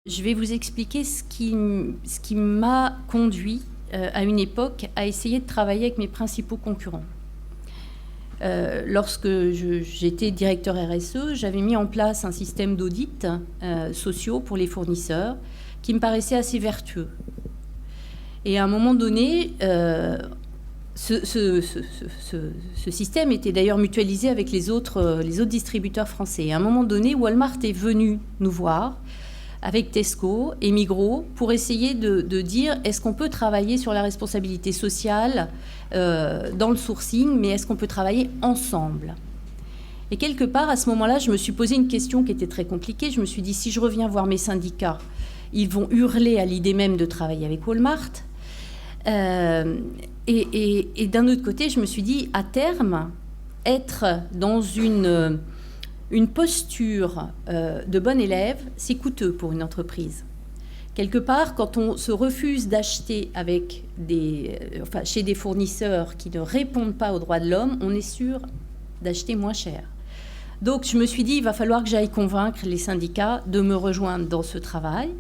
Je vais vous expliquer ce qui m'a conduit à une époque à essayer de travailler avec mes principaux concurrents. Lorsque j'étais directeur RSE, j'avais mis en place un système d'audit sociaux pour les fournisseurs qui me paraissait assez vertueux. Et à un moment donné, ce système était d'ailleurs mutualisé avec les autres distributeurs français. Et à un moment donné, Walmart est venu nous voir avec Tesco et Migros pour essayer de dire est-ce qu'on peut travailler sur la responsabilité sociale dans le sourcing, mais est-ce qu'on peut travailler ensemble? Et quelque part, à ce moment-là, je me suis posé une question qui était très compliquée. Je me suis dit, si je reviens voir mes syndicats, ils vont hurler à l'idée même de travailler avec Walmart. Et d'un autre côté, je me suis dit, à terme, être dans une posture de bon élève, c'est coûteux pour une entreprise. Quelque part, quand on se refuse d'acheter chez des fournisseurs qui ne répondent pas aux droits de l'homme, on est sûr d'acheter moins cher. Donc je me suis dit, il va falloir que j'aille convaincre les syndicats de me rejoindre dans ce travail.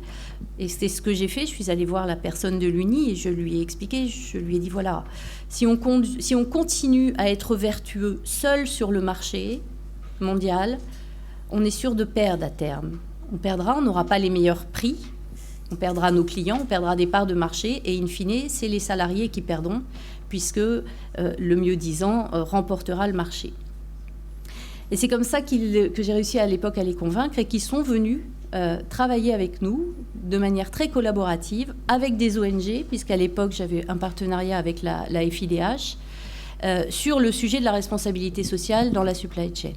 Et c'est ce que j'ai fait. Je suis allée voir la personne de l'UNI et je lui ai expliqué, je lui ai dit, voilà, si on continue à être vertueux seul sur le marché mondial, on est sûr de perdre à terme. On perdra, on n'aura pas les meilleurs prix, on perdra nos clients, on perdra des parts de marché et in fine, c'est les salariés qui perdront puisque le mieux-disant remportera le marché. Et c'est comme ça que j'ai réussi à l'époque à les convaincre et qu'ils sont venus travailler avec nous de manière très collaborative avec des ONG, puisqu'à l'époque j'avais un partenariat avec la FIDH sur le sujet de la responsabilité sociale dans la supply chain.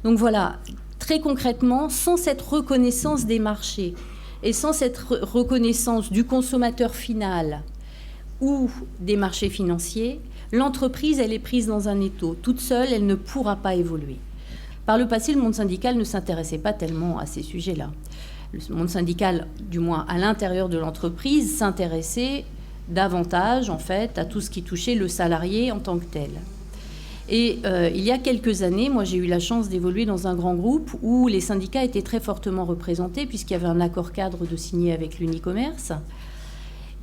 Donc voilà, très concrètement, sans cette reconnaissance des marchés et sans cette reconnaissance du consommateur final ou des marchés financiers, l'entreprise, elle est prise dans un étau. Toute seule, elle ne pourra pas évoluer. Par le passé, le monde syndical ne s'intéressait pas tellement à ces sujets-là. Le monde syndical, du moins à l'intérieur de l'entreprise, s'intéressait davantage, en fait, à tout ce qui touchait le salarié en tant que tel. Et il y a quelques années, moi j'ai eu la chance d'évoluer dans un grand groupe où les syndicats étaient très fortement représentés puisqu'il y avait un accord cadre de signer avec l'Unicommerce.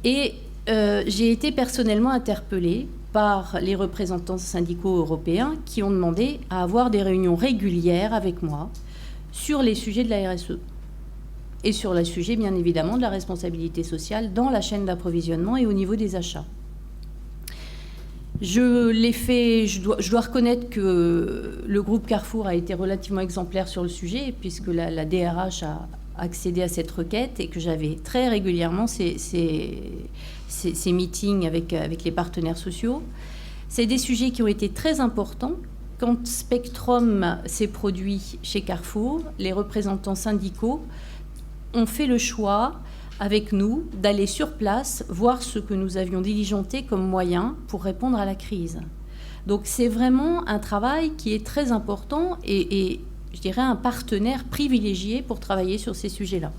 Et j'ai été personnellement interpellée par les représentants syndicaux européens qui ont demandé à avoir des réunions régulières avec moi sur les sujets de la RSE et sur le sujet, bien évidemment, de la responsabilité sociale dans la chaîne d'approvisionnement et au niveau des achats. Je l'ai fait, je dois reconnaître que le groupe Carrefour a été relativement exemplaire sur le sujet, puisque la DRH a accédé à cette requête et que j'avais très régulièrement ces meetings avec les partenaires sociaux. C'est des sujets qui ont été très importants. Quand Spectrum s'est produit chez Carrefour, les représentants syndicaux ont fait le choix avec nous, d'aller sur place, voir ce que nous avions diligenté comme moyen pour répondre à la crise. Donc c'est vraiment un travail qui est très important et je dirais un partenaire privilégié pour travailler sur ces sujets-là.